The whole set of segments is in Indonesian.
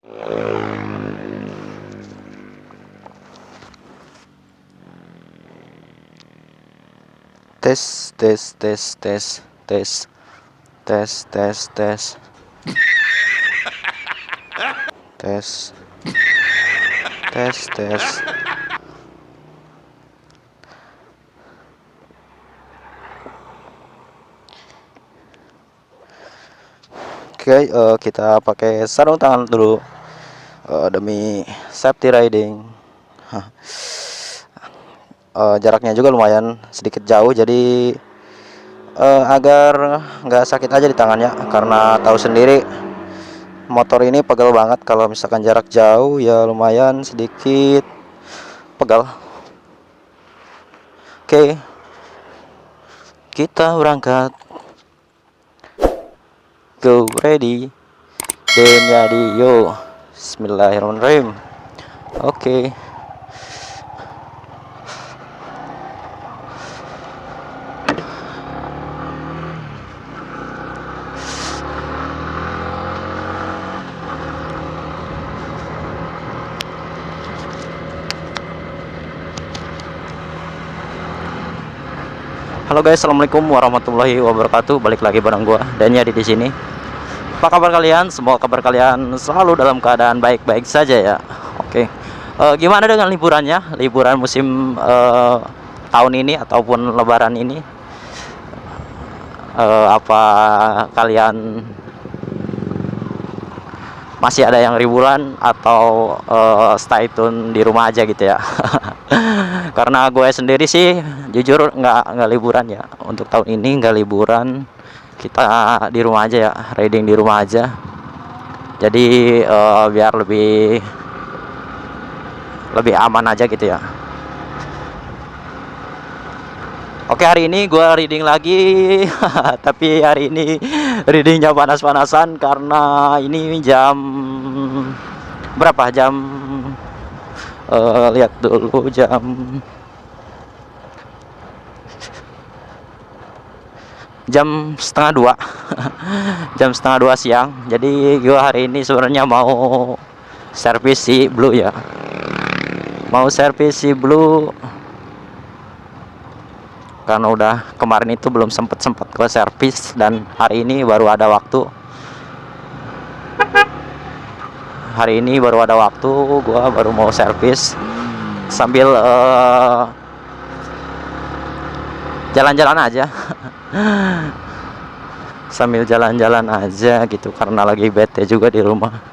Tes tes tes tes tes tes tes tes tes tes tes. Oke, kita pakai sarung tangan dulu demi safety riding. Jaraknya juga lumayan sedikit jauh, jadi agar nggak sakit aja di tangannya, karena tahu sendiri motor ini pegel banget. Kalau misalkan jarak jauh ya lumayan sedikit pegal. Oke, kita berangkat. Go ready. Dan jadi yo. Bismillahirrahmanirrahim. Oke. Halo guys, assalamualaikum warahmatullahi wabarakatuh. Balik lagi bareng gua dan ya di sini. Apa kabar kalian? Semoga kabar kalian selalu dalam keadaan baik-baik saja ya. Oke. Gimana dengan liburannya? Liburan musim tahun ini ataupun Lebaran ini? Apa kalian masih ada yang liburan atau stay tune di rumah aja gitu ya? Karena gue sendiri sih jujur nggak liburan ya, untuk tahun ini nggak liburan, kita di rumah aja ya, riding di rumah aja. Jadi biar lebih aman aja gitu ya. Oke, hari ini gue reading lagi. Tapi hari ini readingnya panas-panasan karena ini jam berapa, lihat dulu, jam setengah dua. Jam setengah dua siang. Jadi gue hari ini sebenarnya mau servis si Blue ya, karena udah kemarin itu belum sempet gue servis, dan hari ini baru ada waktu. Gue baru mau servis sambil jalan-jalan aja. Sambil jalan-jalan aja gitu, karena lagi bete juga di rumah.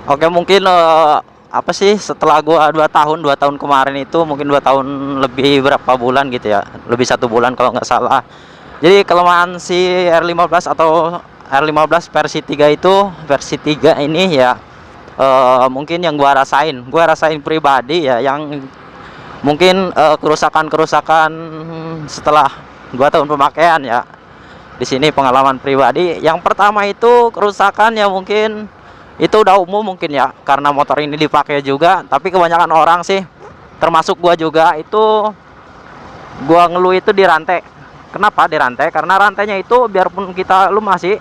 Oke, mungkin apa sih, setelah gua 2 tahun kemarin itu, mungkin 2 tahun lebih berapa bulan gitu ya, lebih 1 bulan kalau nggak salah. Jadi kelemahan si R15 atau R15 versi 3 itu, versi 3 ini ya, mungkin yang gua rasain pribadi ya, yang mungkin kerusakan setelah 2 tahun pemakaian ya. Di sini pengalaman pribadi, yang pertama itu kerusakan ya, mungkin itu udah umum mungkin ya, karena motor ini dipakai juga. Tapi kebanyakan orang sih, termasuk gua juga, itu gua ngeluh itu di rantai. Kenapa di rantai? Karena rantainya itu biarpun kita lumasi,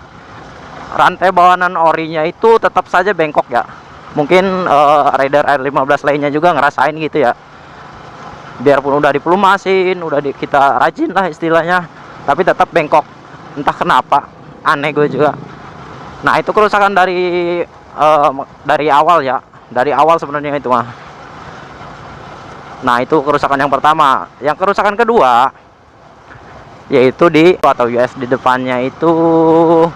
rantai bawanan orinya itu tetap saja bengkok ya. Mungkin rider R15 lainnya juga ngerasain gitu ya. Biarpun udah dipelumasin, kita rajin lah istilahnya, tapi tetap bengkok. Entah kenapa, aneh gue juga. Nah, itu kerusakan dari awal ya, dari awal sebenarnya itu mah. Nah, itu kerusakan yang pertama. Yang kerusakan kedua, yaitu di atau US di depannya itu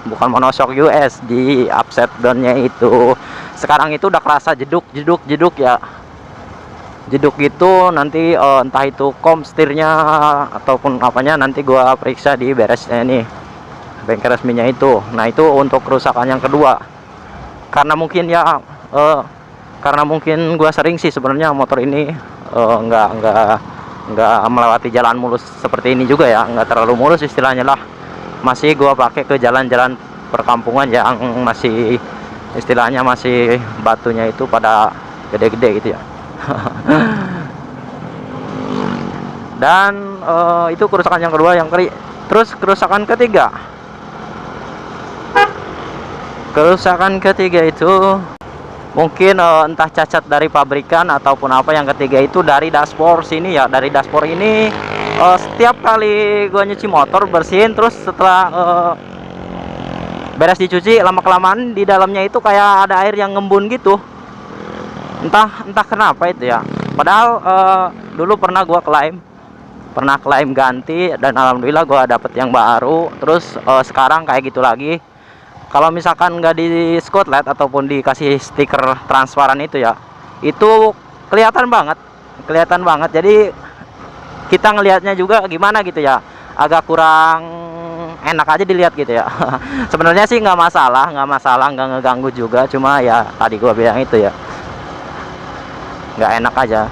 bukan monoshock US, di upside downnya itu sekarang itu udah kerasa jeduk jeduk jeduk ya, jeduk gitu. Nanti entah itu kom setirnya ataupun apanya, nanti gua periksa di beresnya nih, bengkel resminya itu. Nah itu untuk kerusakan yang kedua, karena mungkin ya karena mungkin gua sering sih sebenarnya motor ini nggak melewati jalan mulus seperti ini juga ya, nggak terlalu mulus istilahnya lah. Masih gua pakai ke jalan-jalan perkampungan yang masih istilahnya masih batunya itu pada gede-gede gitu ya. Dan itu kerusakan yang kedua. Terus kerusakan ketiga itu mungkin entah cacat dari pabrikan ataupun apa. Yang ketiga itu dari dashboard sini ya. Dari dashboard ini setiap kali gua nyuci motor, bersihin, terus setelah beres dicuci, lama kelamaan di dalamnya itu kayak ada air yang ngembun gitu. Entah kenapa itu ya. Padahal dulu pernah klaim ganti, dan alhamdulillah gua dapet yang baru. Terus sekarang kayak gitu lagi. Kalau misalkan nggak di Scotland ataupun dikasih stiker transparan itu ya, itu kelihatan banget. Jadi kita ngelihatnya juga gimana gitu ya, agak kurang enak aja dilihat gitu ya. Sebenarnya sih nggak masalah, nggak ngeganggu juga. Cuma ya tadi gua bilang itu ya, nggak enak aja.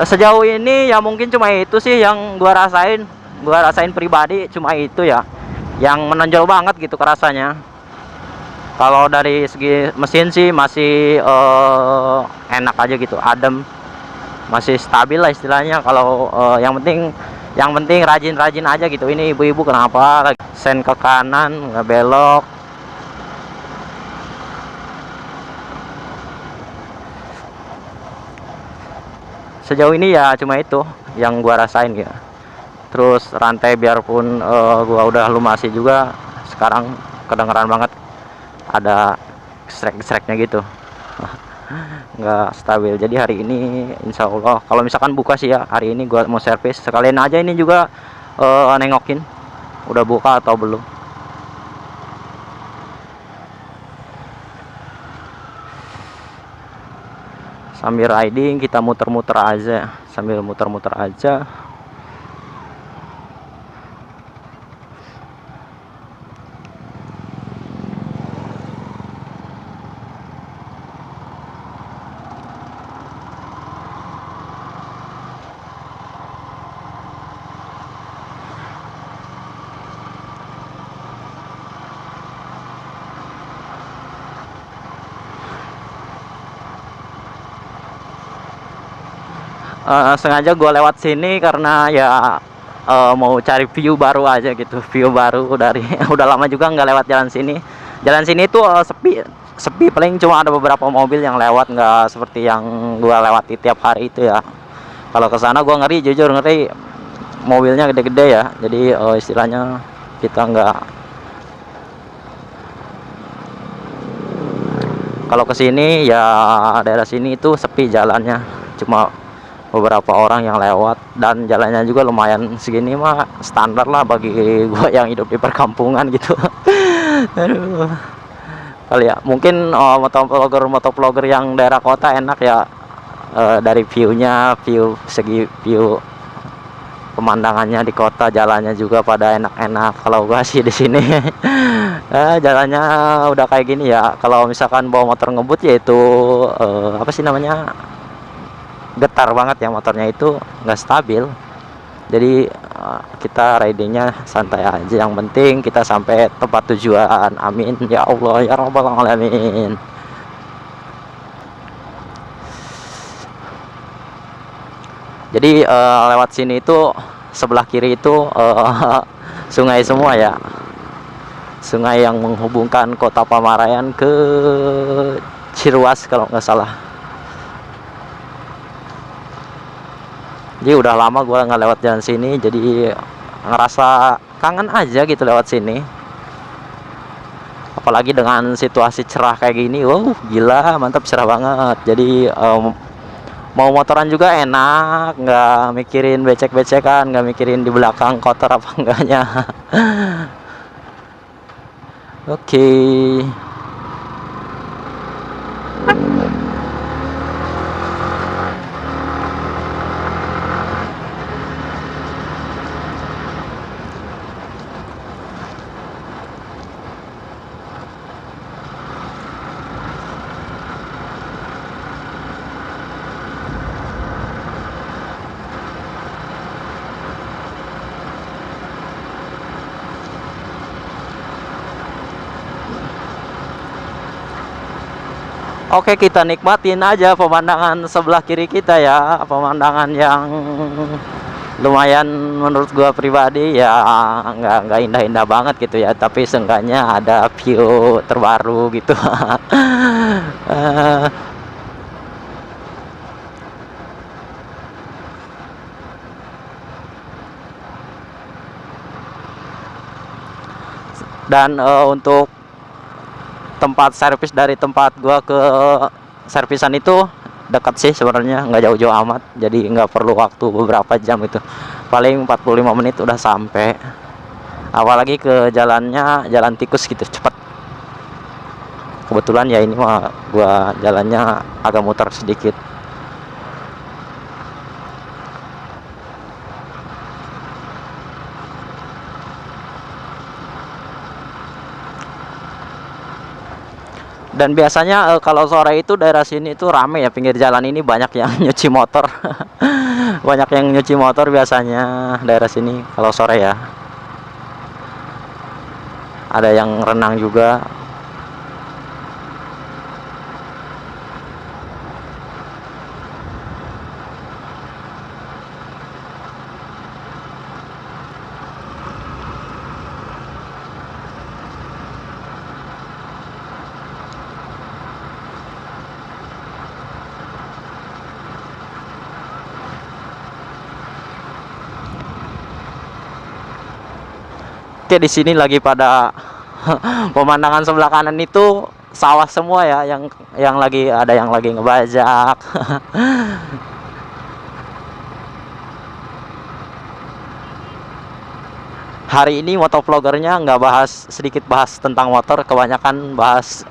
Sejauh ini ya mungkin cuma itu sih yang gua rasain pribadi, cuma itu ya yang menonjol banget gitu kerasanya. Kalau dari segi mesin sih masih enak aja gitu, adem, masih stabil lah istilahnya. Kalau yang penting rajin aja gitu. Ini ibu-ibu kenapa lagi sen ke kanan nggak belok. Sejauh ini ya cuma itu yang gua rasain ya. Terus rantai biarpun gua udah lumasi juga, sekarang kedengeran banget ada gesrek-gesreknya gitu. Nggak stabil. Jadi hari ini insya Allah kalau misalkan buka sih ya, hari ini gua mau servis sekalian aja. Ini juga nengokin udah buka atau belum. Sambil riding kita muter-muter aja, sengaja gue lewat sini karena ya mau cari view baru aja gitu, view baru dari udah lama juga nggak lewat jalan sini. Jalan sini tuh sepi, paling cuma ada beberapa mobil yang lewat, nggak seperti yang gue lewati tiap hari itu ya. Kalau ke sana gue jujur ngeri, mobilnya gede-gede ya. Jadi istilahnya kita nggak, kalau ke sini ya daerah sini itu sepi jalannya, cuma beberapa orang yang lewat, dan jalannya juga lumayan segini mah standar lah bagi gua yang hidup di perkampungan gitu. Aduh, kali ya mungkin motovlogger yang daerah kota enak ya, dari view pemandangannya di kota, jalannya juga pada enak-enak. Kalau gua sih di sini jalannya udah kayak gini ya. Kalau misalkan bawa motor ngebut yaitu apa sih namanya, getar banget ya motornya, itu nggak stabil. Jadi kita ridingnya santai aja, yang penting kita sampai tempat tujuan. Amin ya Allah ya rabbal alamin. Jadi lewat sini itu sebelah kiri itu sungai semua ya, sungai yang menghubungkan kota Pamarayan ke Ciruas kalau nggak salah. Jadi udah lama gue nggak lewat jalan sini, jadi ngerasa kangen aja gitu lewat sini. Apalagi dengan situasi cerah kayak gini, wow gila mantap, cerah banget. Jadi Mau motoran juga enak, nggak mikirin becek-becekan, nggak mikirin di belakang kotor apa enggaknya. Oke. Oke, kita nikmatin aja pemandangan sebelah kiri kita ya, pemandangan yang lumayan menurut gua pribadi ya, nggak indah-indah banget gitu ya, tapi seenggaknya ada view terbaru gitu. Eh, dan untuk tempat servis dari tempat gua ke servisan itu dekat sih sebenarnya, nggak jauh-jauh amat, jadi nggak perlu waktu beberapa jam itu, paling 45 menit udah sampai. Apalagi ke jalannya jalan tikus gitu, cepet. Kebetulan ya ini mah gua jalannya agak muter sedikit. Dan biasanya kalau sore itu daerah sini itu rame ya, pinggir jalan ini banyak yang nyuci motor. Banyak yang nyuci motor biasanya daerah sini kalau sore ya. Ada yang renang juga. Oke, di sini lagi pada pemandangan sebelah kanan itu sawah semua ya, yang lagi ada yang lagi ngebajak. Hari ini motovlogernya nggak bahas, sedikit bahas tentang motor, kebanyakan bahas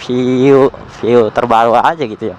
view view terbaru aja gitu ya.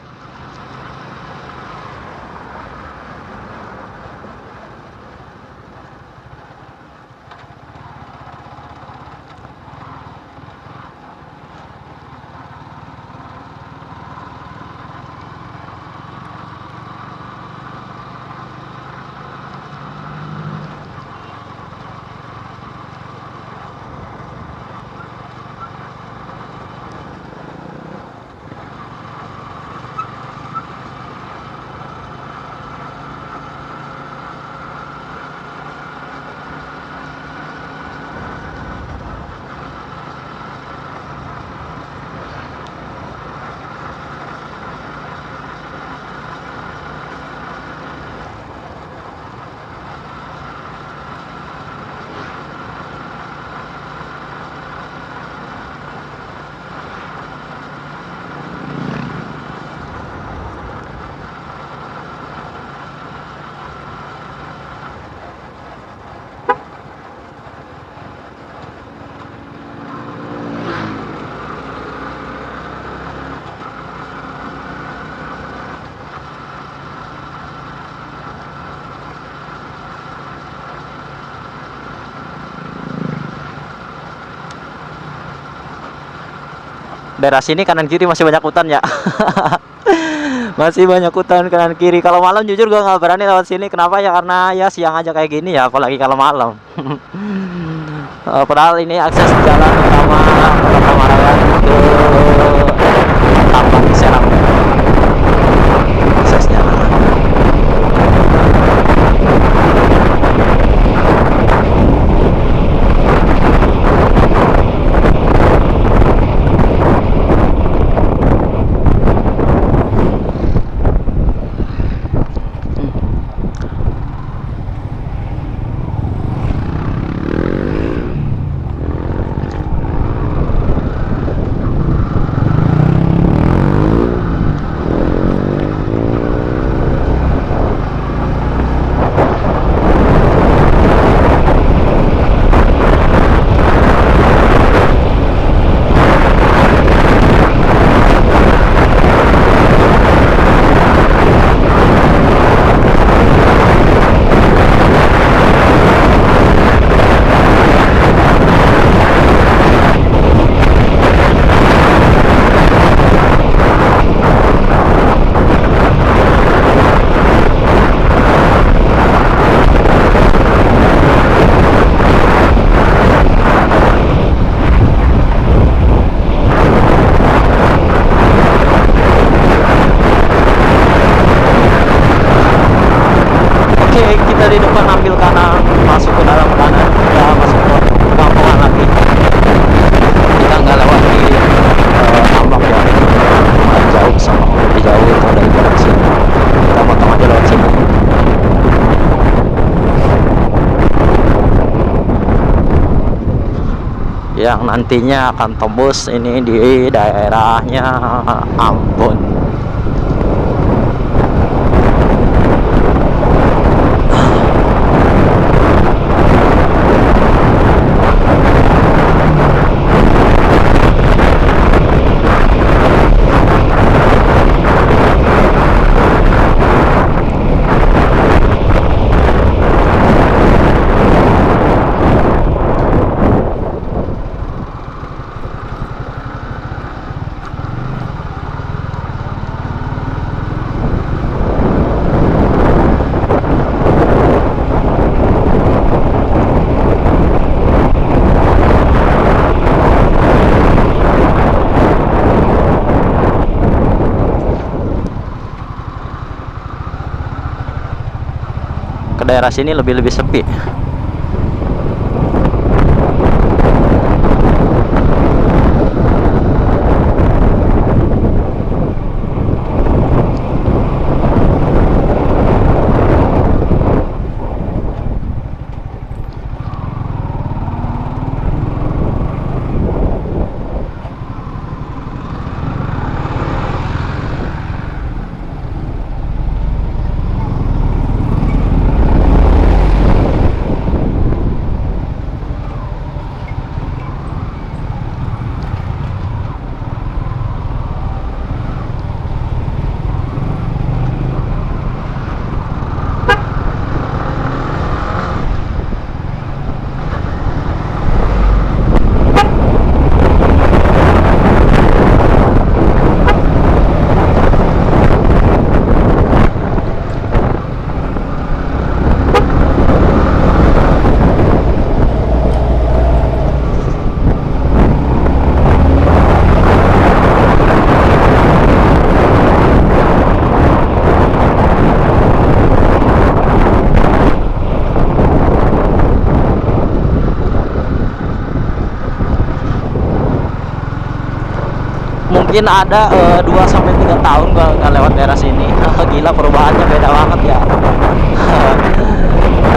Daerah sini kanan kiri masih banyak hutan ya. Masih banyak hutan kanan kiri. Kalau malam jujur gua nggak berani lewat sini. Kenapa ya? Karena ya siang aja kayak gini ya, apalagi kalau malam. Padahal ini akses jalan utama Kota Pamarayan ke Taman Serang aksesnya. dari depan ambil kanan, masuk ke dalam kanan, udah masuk ke perkampungan lagi. Kita nggak lewat di tambak ya, lumayan jauh, sama lebih jauh itu dari jalan sini. Kita potong aja lewat sini. Yang nantinya akan tembus ini di daerahnya Ambon. Ke daerah sini lebih sepi. Mungkin ada 2 sampai 3 tahun gua nggak lewat daerah sini. Gila, perubahannya beda banget ya.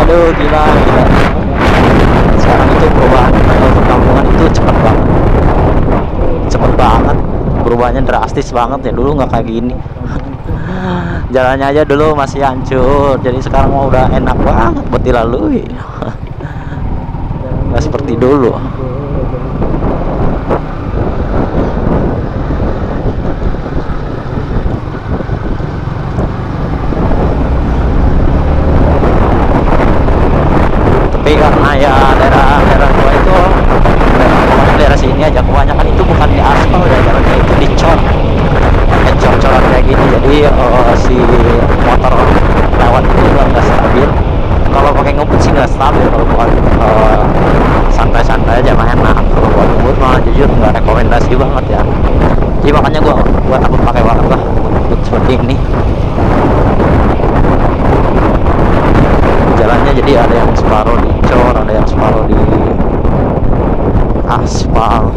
Aduh, gila. Sekarang itu perubahan perkampungan itu cepet banget, perubahannya drastis banget ya. Dulu nggak kayak gini. Jalannya aja dulu masih hancur, jadi sekarang mau udah enak banget buat dilalui. Nggak seperti dulu. Tapi karena ya daerah gua itu daerah sini aja kebanyakan itu bukan di aspal ya, jalannya itu dicor, pakai cor-coran kayak gini. Jadi si motor lewat itu nggak stabil. Kalau pakai ngebut sih nggak stabil. Kalau buat santai-santai aja mah enak. Kalau buat ngebut malah jujur nggak rekomendasi banget ya. Jadi makanya gua takut pakai banget lah ngebut seperti ini. Jalannya jadi ada yang separuh dicor, ada yang separuh di aspal.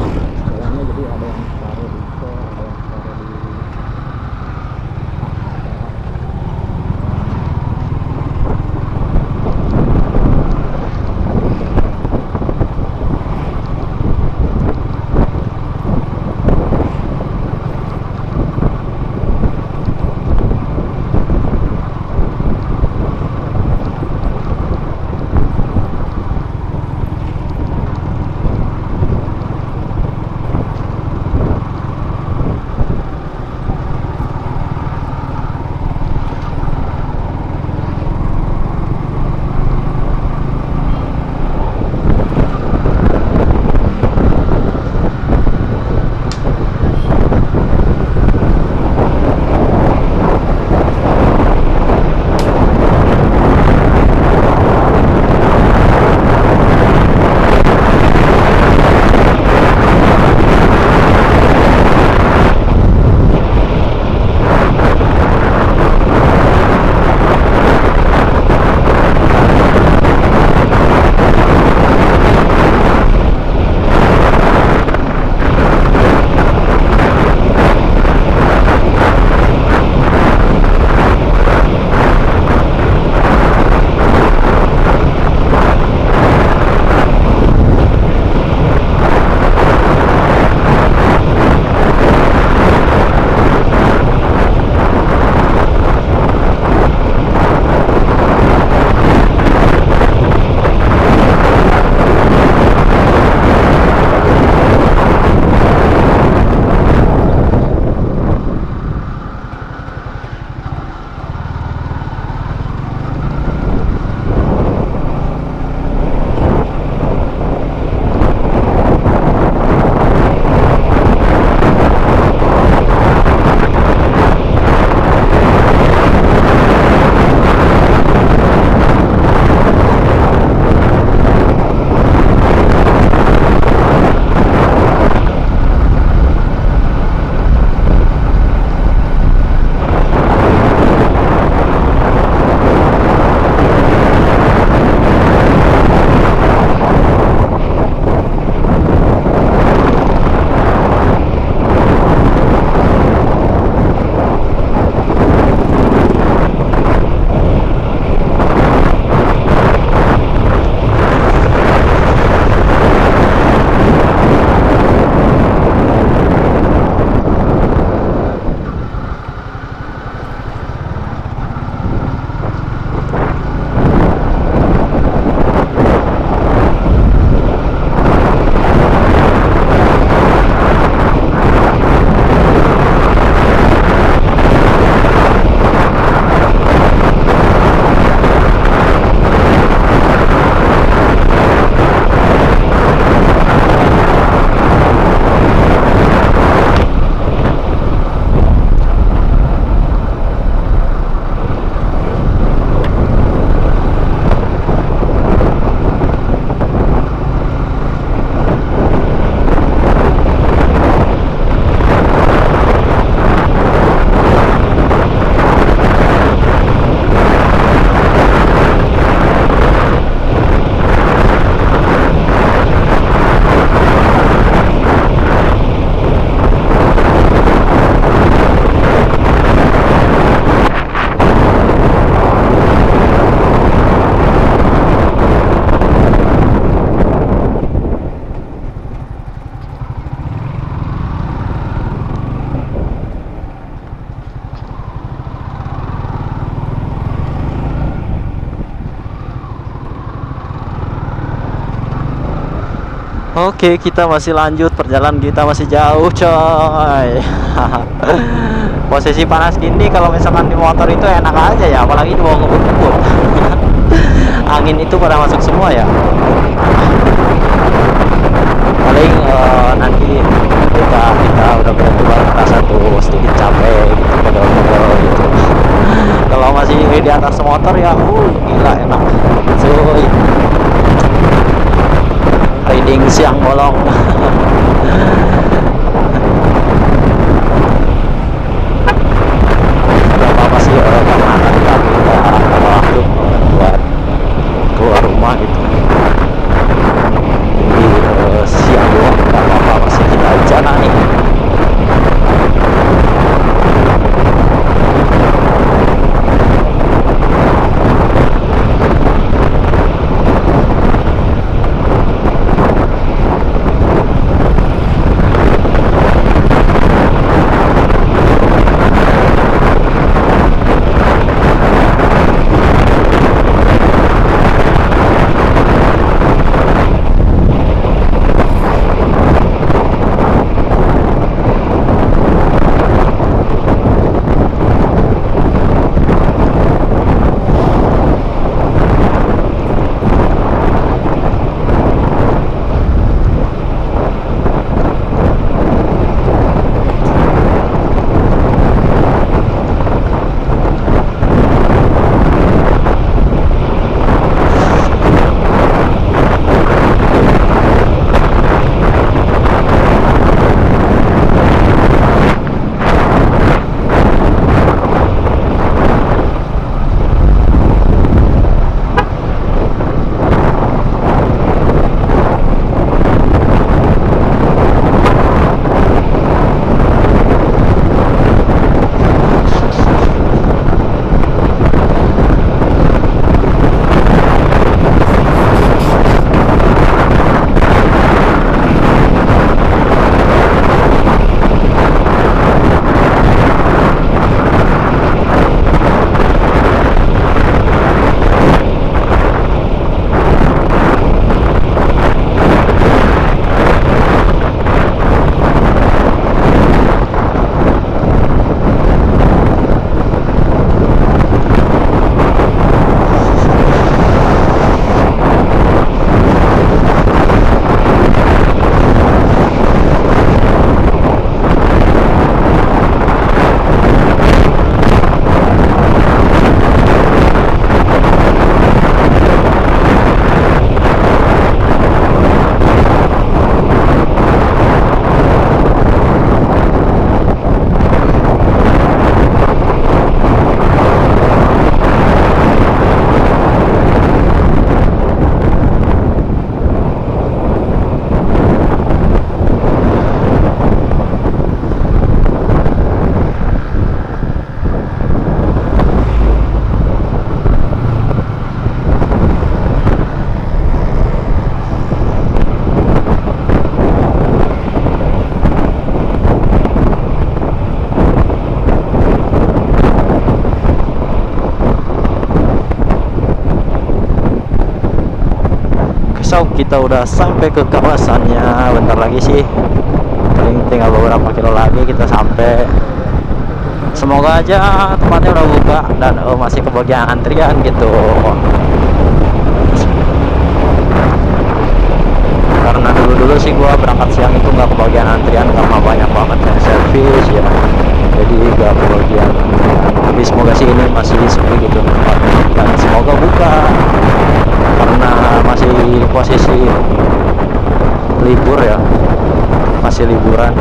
Oke, kita masih lanjut, perjalanan kita masih jauh, coy. Posisi panas gini kalau misalkan di motor itu enak aja ya, apalagi dibawa ngebut-ngebut. Angin itu pada masuk semua ya. Paling nanti kita udah benar-benar merasa tuh sedikit capek gitu, pegel-pegel gitu. Kalau masih di atas motor ya, gila enak. Cuy, riding siang bolong. Gak apa-apa sih, karena tadi kita ada waktu buat keluar rumah gitu. Jadi siang doang gak apa-apa, masih kita jalani. So kita udah sampai ke kawasannya, bentar lagi sih, paling tinggal beberapa kilo lagi kita sampai. Semoga aja tempatnya udah buka dan masih kebagian antrian gitu, karena dulu sih gua berangkat siang itu nggak kebagian antrian karena banyak banget yang servis ya, jadi nggak kebagian. Tapi semoga sih ini masih sepi gitu tempatnya, dan semoga buka karena masih posisi libur ya, masih liburan.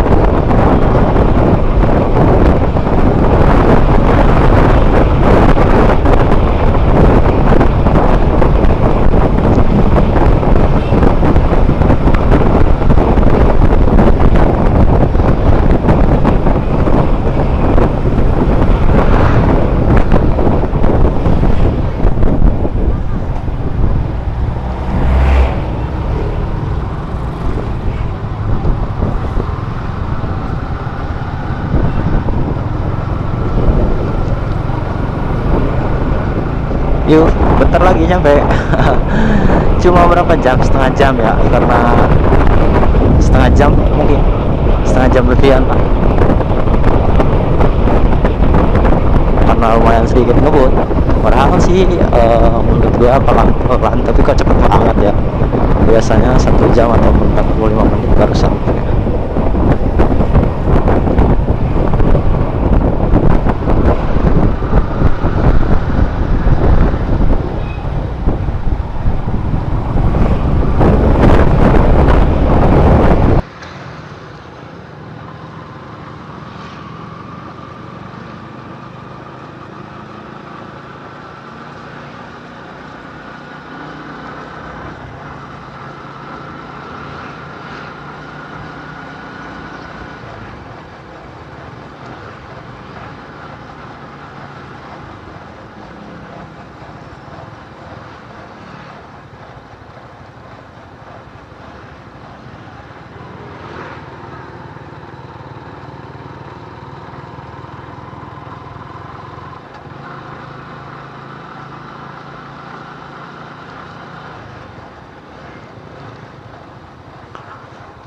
Yuk, bentar lagi nyampe. Cuma berapa jam, setengah jam ya, karena setengah jam mungkin, setengah jam lebihan lah, karena lumayan sedikit ngebut. Padahal sih menurut gua pelan-pelan, tapi kok cepet banget ya. Biasanya 1 jam atau 45 menit baru sampai.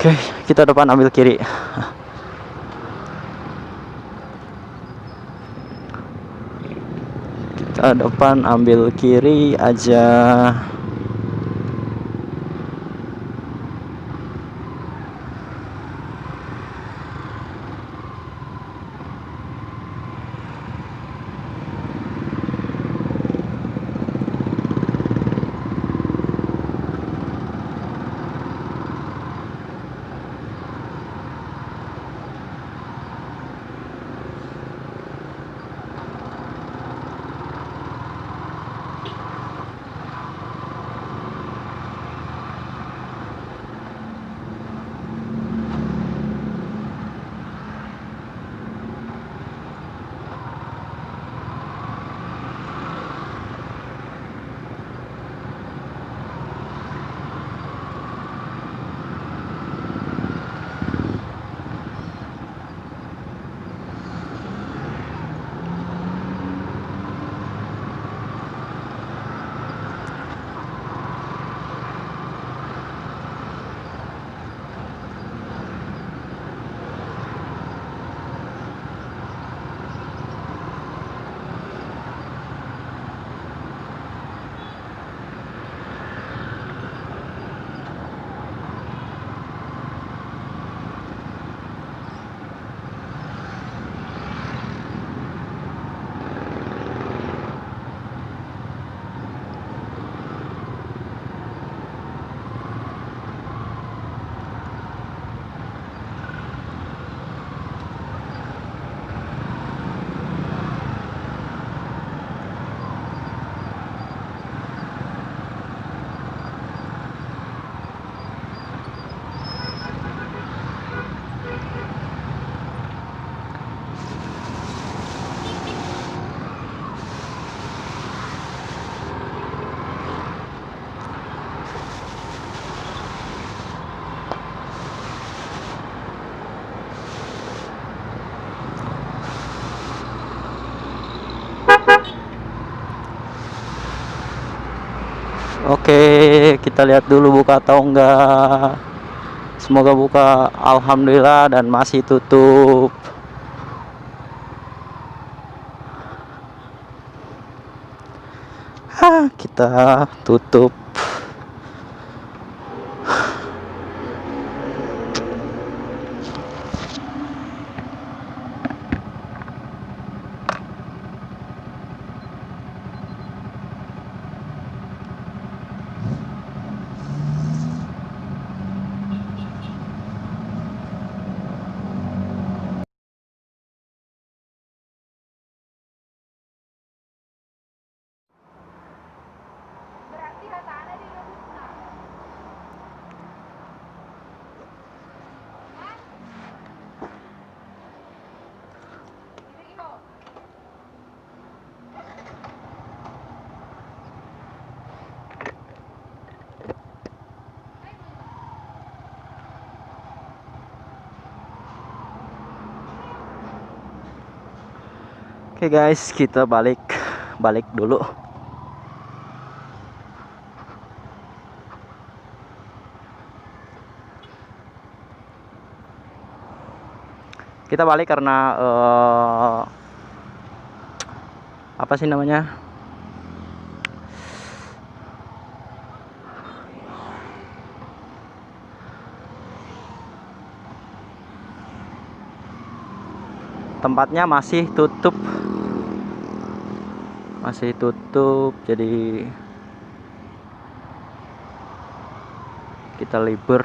Oke, kita depan ambil kiri. Kita depan ambil kiri aja. Oke, kita lihat dulu buka atau enggak. Semoga buka. Alhamdulillah, dan masih tutup. Kita tutup. Oke guys, kita balik dulu. Kita balik karena apa sih namanya, tempatnya masih tutup, jadi kita libur.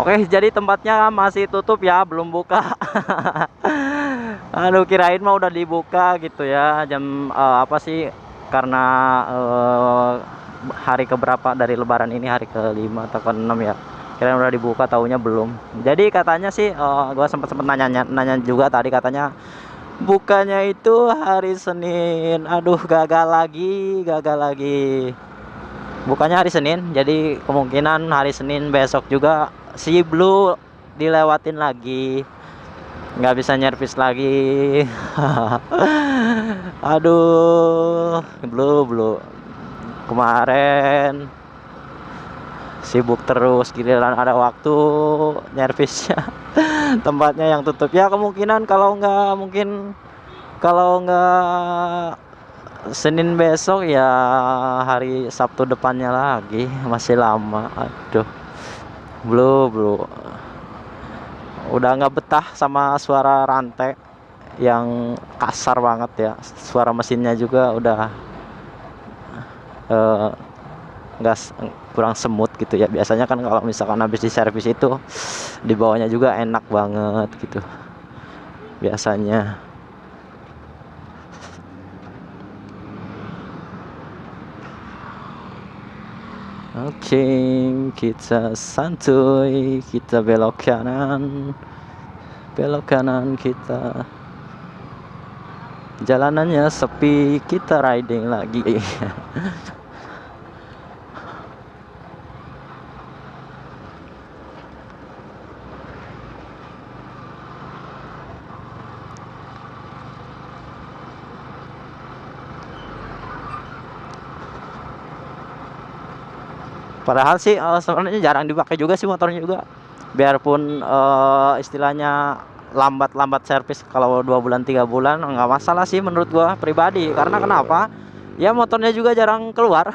Oke, jadi tempatnya masih tutup ya, belum buka. Aduh, kirain mah udah dibuka gitu ya. Jam apa sih? Karena hari keberapa dari Lebaran ini, hari ke-5 atau ke-6 ya. Kirain udah dibuka, taunya belum. Jadi katanya sih, gua sempat nanya juga tadi, katanya bukanya itu hari Senin. Aduh, gagal lagi. Bukannya hari Senin, jadi kemungkinan hari Senin besok juga si Blue dilewatin lagi, nggak bisa nyervis lagi. Aduh, Blue kemarin sibuk terus, giliran ada waktu nyervisnya tempatnya yang tutup ya. Kemungkinan kalau nggak Senin besok ya hari Sabtu depannya lagi, masih lama. Aduh, Blue udah nggak betah sama suara rantai yang kasar banget ya. Suara mesinnya juga udah nggak kurang semut gitu ya. Biasanya kan kalau misalkan habis diservis itu di bawahnya juga enak banget gitu biasanya. Oke, kita santuy, kita belok kanan kita. Jalanannya sepi, kita riding lagi. Padahal sih sebenarnya jarang dipakai juga sih motornya juga. Biarpun istilahnya lambat servis, kalau 2 bulan 3 bulan nggak masalah sih menurut gua pribadi. Karena kenapa? Ya motornya juga jarang keluar.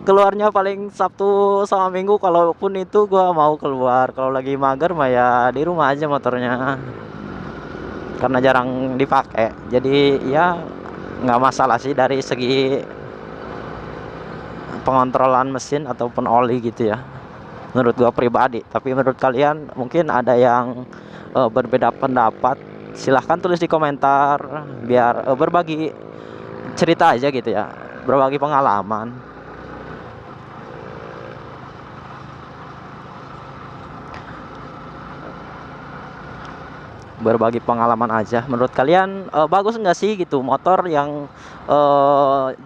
Keluarnya paling Sabtu sama Minggu, kalaupun itu gua mau keluar. Kalau lagi mager mah ya di rumah aja motornya. Karena jarang dipakai. Jadi ya nggak masalah sih dari segi pengontrolan mesin ataupun oli gitu ya, menurut gua pribadi. Tapi menurut kalian mungkin ada yang berbeda pendapat, silahkan tulis di komentar, biar berbagi cerita aja gitu ya, berbagi pengalaman. Berbagi pengalaman aja. Menurut kalian bagus nggak sih gitu motor yang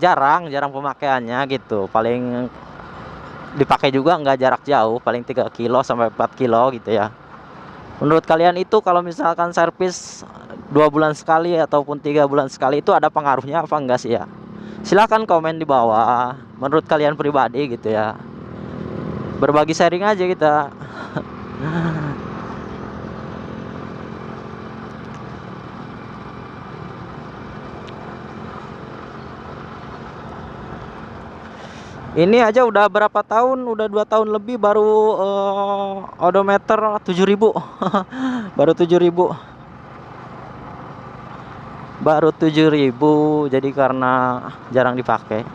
jarang pemakaiannya gitu, paling dipakai juga nggak jarak jauh, paling 3 kilo sampai 4 kilo gitu ya. Menurut kalian itu kalau misalkan servis 2 bulan sekali ataupun 3 bulan sekali itu ada pengaruhnya apa enggak sih ya? Silahkan komen di bawah menurut kalian pribadi gitu ya. Berbagi sharing aja kita. Ini aja udah berapa tahun, udah 2 tahun lebih baru odometer 7.000. Baru 7.000. Baru 7.000. Jadi karena jarang dipakai,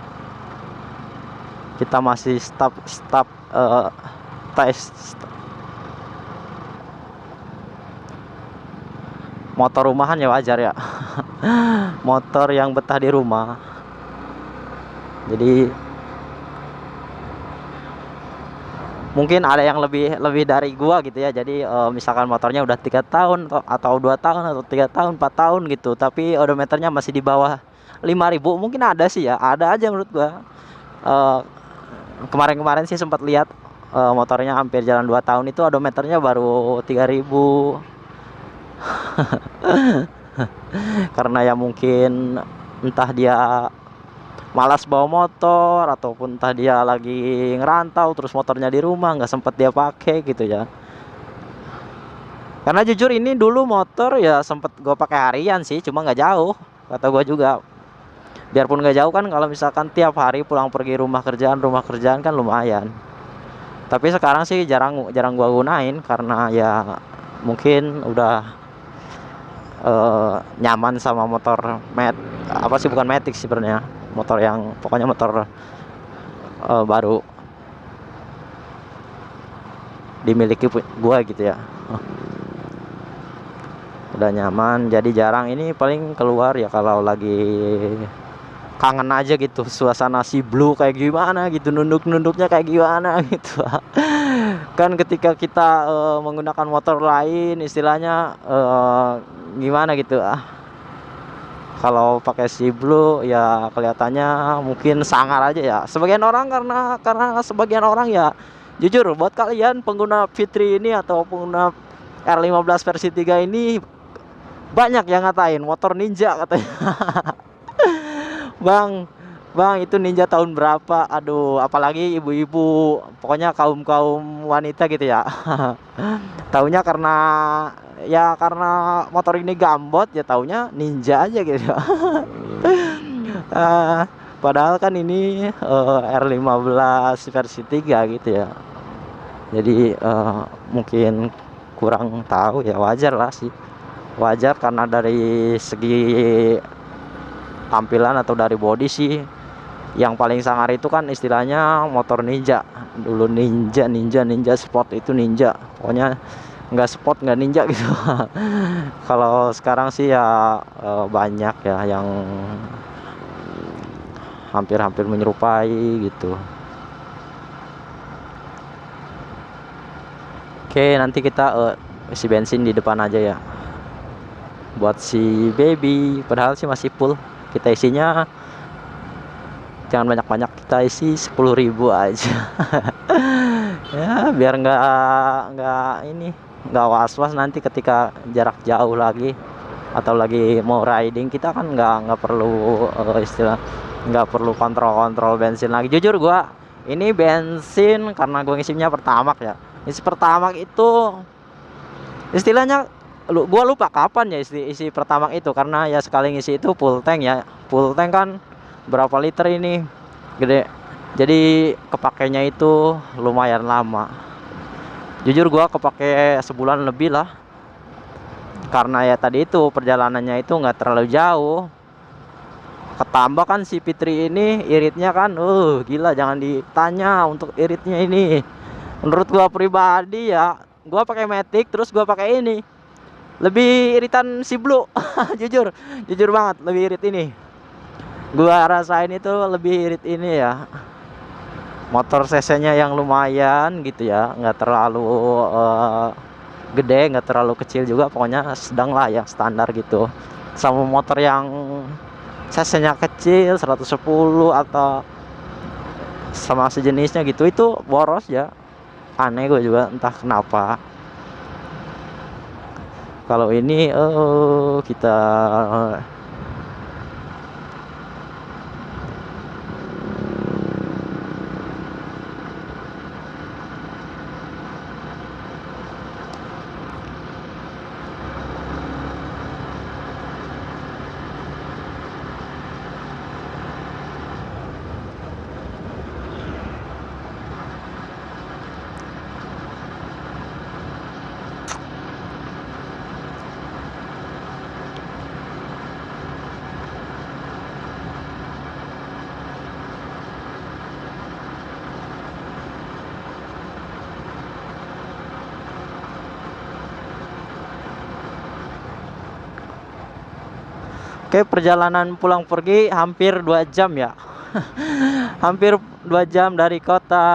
kita masih stop tes motor rumahan ya, wajar ya. Motor yang betah di rumah. Jadi mungkin ada yang lebih lebih dari gua gitu ya. Jadi misalkan motornya udah 3 tahun atau 2 tahun atau 3 tahun 4 tahun gitu, tapi odometernya masih di bawah 5.000, mungkin ada sih ya, ada aja menurut gua. Eh, Kemarin-kemarin sih sempat lihat motornya hampir jalan 2 tahun itu odometernya baru 3.000. Karena ya mungkin entah dia malas bawa motor ataupun entah dia lagi ngerantau terus motornya di rumah nggak sempet dia pakai gitu ya. Karena jujur ini dulu motor ya sempet gue pakai harian sih, cuma nggak jauh. Kata gue juga, biarpun nggak jauh kan kalau misalkan tiap hari pulang pergi rumah kerjaan kan lumayan. Tapi sekarang sih jarang jarang gua gunain karena ya mungkin udah nyaman sama motor apa sih, bukan Matic sebenarnya, motor yang pokoknya motor baru dimiliki gua gitu ya. Udah nyaman jadi jarang, ini paling keluar ya kalau lagi kangen aja gitu suasana si Blue kayak gimana gitu, nunduk-nunduknya kayak gimana gitu. Kan ketika kita menggunakan motor lain istilahnya gimana gitu, kalau pakai si Blue ya kelihatannya mungkin sangar aja ya sebagian orang, karena sebagian orang ya jujur buat kalian pengguna Fitri ini atau pengguna R15 versi 3 ini banyak yang ngatain motor ninja katanya. Bang, bang itu ninja tahun berapa? Aduh, apalagi ibu-ibu, pokoknya kaum-kaum wanita gitu ya. Taunya karena motor ini gambot ya taunya ninja aja gitu. Padahal kan ini R15 versi 3 gitu ya. Jadi mungkin kurang tahu ya, wajar lah sih. Wajar karena dari segi tampilan atau dari body sih yang paling sangar itu kan istilahnya motor ninja. Dulu ninja sport itu ninja, pokoknya nggak sport nggak ninja gitu. Kalau sekarang sih ya banyak ya yang hampir-hampir menyerupai gitu. Oke, nanti kita isi bensin di depan aja ya buat si baby, padahal sih masih full. Kita isinya jangan banyak-banyak, kita isi 10.000 aja. Ya biar nggak was-was nanti ketika jarak jauh lagi atau lagi mau riding, kita kan nggak perlu nggak perlu kontrol bensin lagi. Jujur gua ini bensin karena gua ngisinya Pertamax ya, isi Pertamax itu istilahnya gua lupa kapan ya isi Pertamax itu, karena ya sekali ngisi itu full tank ya. Full tank kan berapa liter ini, gede. Jadi kepakainya itu lumayan lama. Jujur gua kepake sebulan lebih lah. Karena ya tadi itu perjalanannya itu nggak terlalu jauh. Ketambah kan si Fitri ini iritnya kan gila, jangan ditanya untuk iritnya ini. Menurut gua pribadi ya, gua pakai Matic terus gua pakai ini lebih iritan si Blue. jujur banget lebih irit ini. Gua rasain itu lebih irit ini ya. Motor cc-nya yang lumayan gitu ya, nggak terlalu gede, nggak terlalu kecil juga, pokoknya sedang lah yang standar gitu. Sama motor yang cc-nya kecil 110 atau sama sejenisnya gitu, itu boros ya. Aneh gue juga entah kenapa. Kalau ini kita Oke, perjalanan pulang pergi hampir 2 jam ya. Hampir 2 jam dari kota,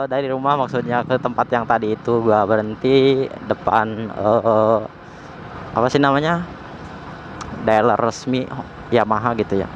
dari rumah maksudnya ke tempat yang tadi itu gua berhenti depan, apa sih namanya, dealer resmi Yamaha gitu ya.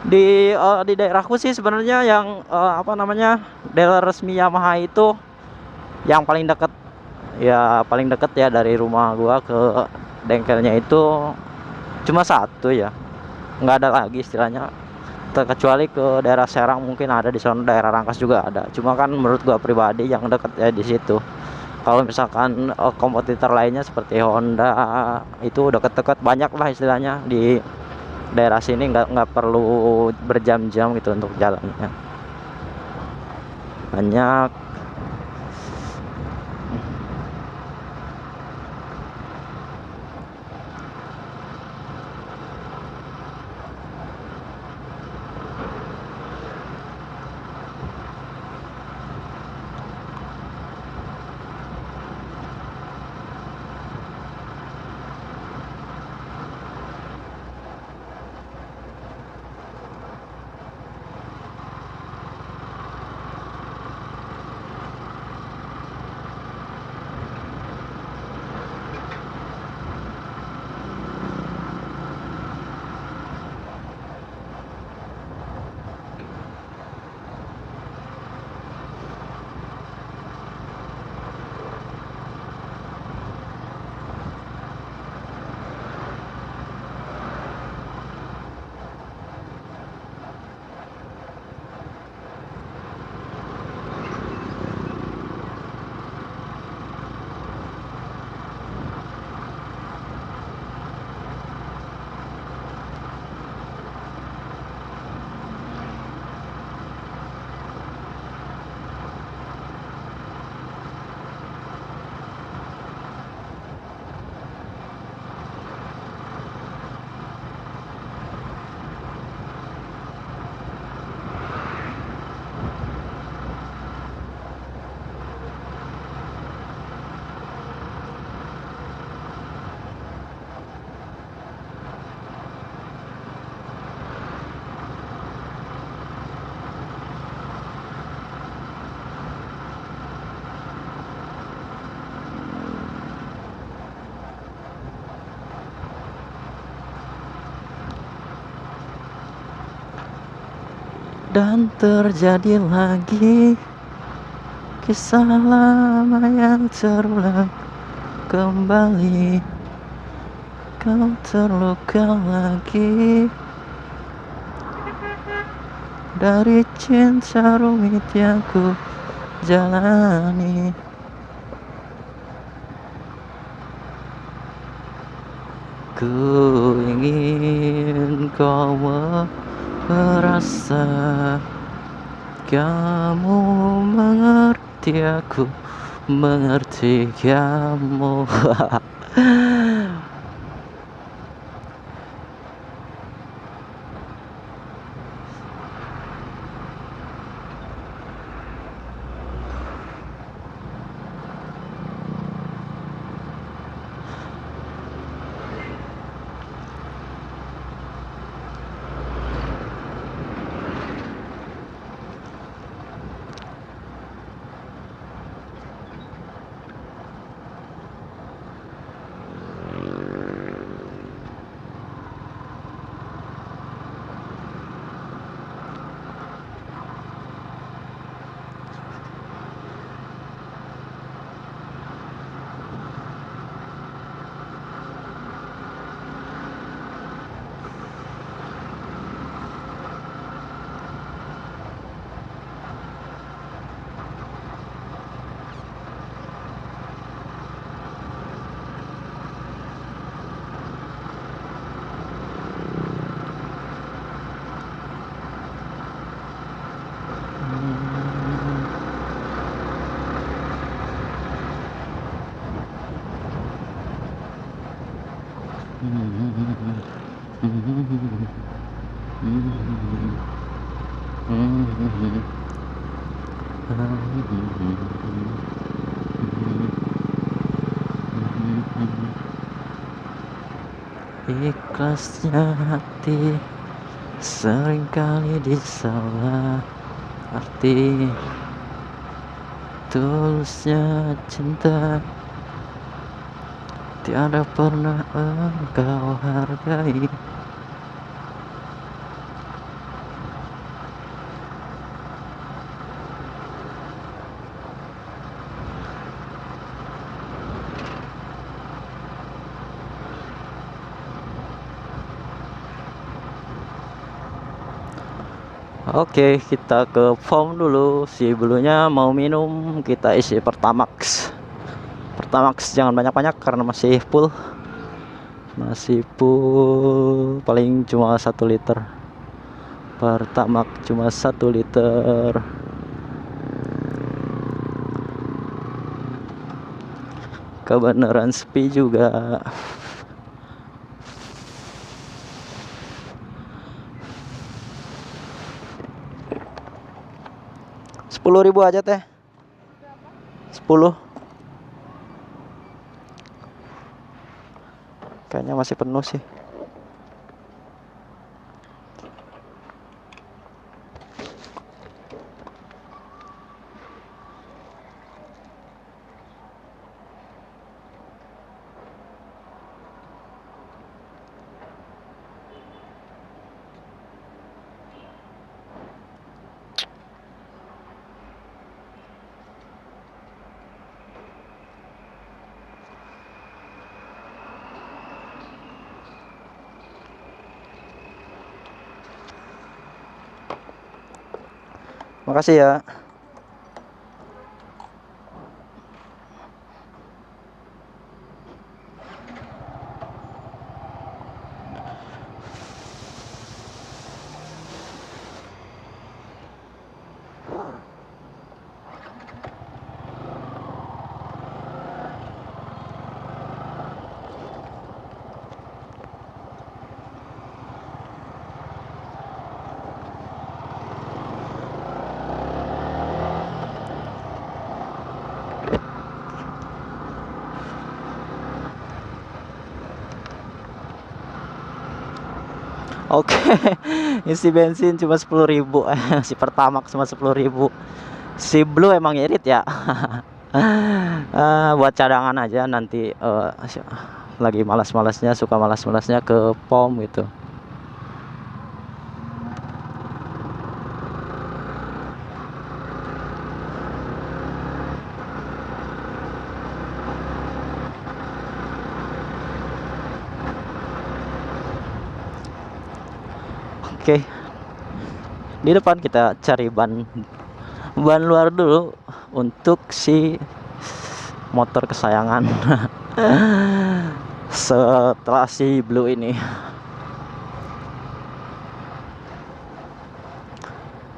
Di daerahku sih sebenarnya yang, apa namanya, dealer resmi Yamaha itu yang paling dekat, ya paling dekat ya dari rumah gua ke bengkelnya itu cuma satu ya, nggak ada lagi istilahnya. Terkecuali ke daerah Serang mungkin ada di sana, daerah Rangkas juga ada. Cuma kan menurut gua pribadi yang dekat ya di situ. Kalau misalkan, kompetitor lainnya seperti Honda itu deket-deket banyak lah istilahnya di daerah sini, nggak perlu berjam-jam gitu untuk jalannya. Banyak. Dan terjadi lagi kisah lama yang terulang kembali. Kau terluka lagi dari cinta rumit yang ku jalani. Ku ingin kau merasa, kamu mengerti, aku mengerti kamu. Ikhlasnya hati seringkali disalah arti, tulusnya cinta tiada pernah engkau hargai. Oke, kita ke pom dulu. Si bulunya mau minum, kita isi Pertamax. Pertamax jangan banyak-banyak karena masih full. Masih full, paling cuma 1 liter. Pertamax cuma 1 liter. Kebenaran sepi juga. 10.000 aja teh. 10. Kayaknya masih penuh sih. Makasih ya. Oke, isi bensin cuma 10.000. Si Pertamax cuma 10.000. Si Blue emang irit ya. Buat cadangan aja nanti, lagi malas-malasnya, suka malas-malasnya ke pom gitu. Oke, di depan kita cari ban luar dulu untuk si motor kesayangan. Setelah si Blue ini,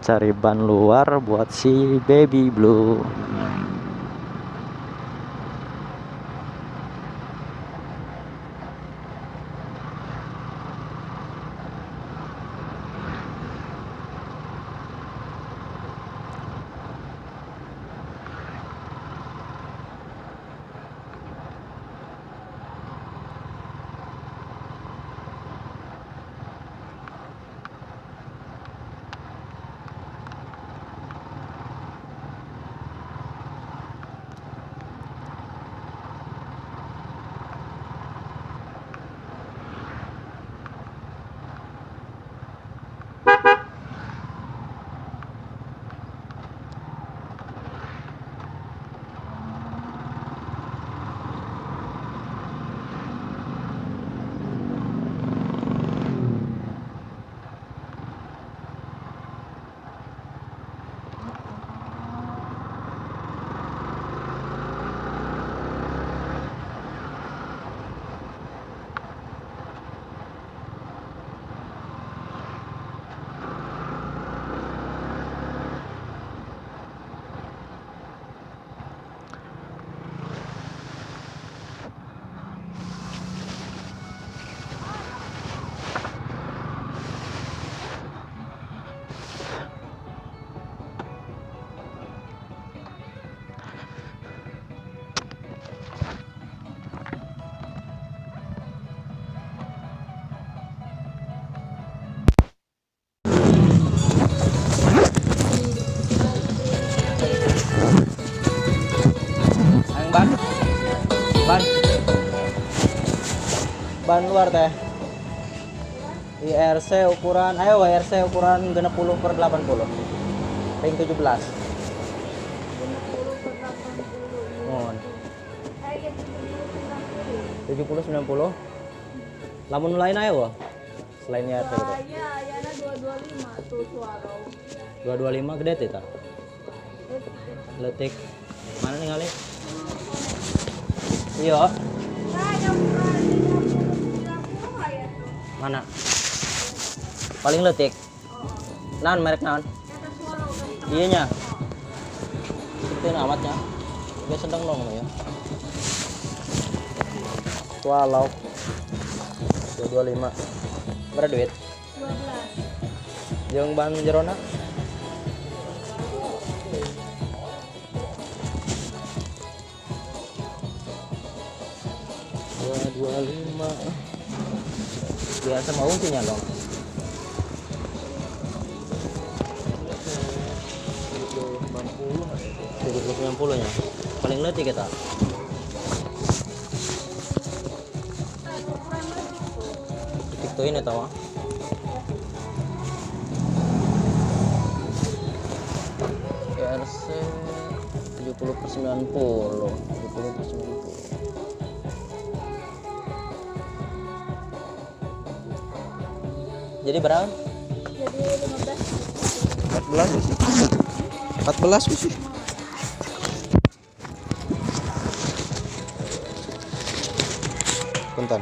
cari ban luar buat si baby Blue. ban luar teh. IRC ukuran, ayo WRC ukuran 60/80. Ring 17. Mohon. 70/90. Lamun lain ayo wah. Selain IRC gitu. Iya, ayana 225 tuh suara. 225 gede teh ta. Letik. Mana nih kali? Iya. Nah, yang murah 50 ya tuh. Mana? Paling letik. Naon merek naon? Kata suara udah. Iya nya. Itu amatnya. Dia sedang dong ya. Walau 225. Berapa duit? 12. Jeung ban jerona? Dua lima. Biasa mau sihnya dong. 70/90 nya. Paling letih kita. Itu ini tahu. RC 70/90. 70/90. Jadi berapa? Jadi 15. 14 sih. 14 sih. Punten.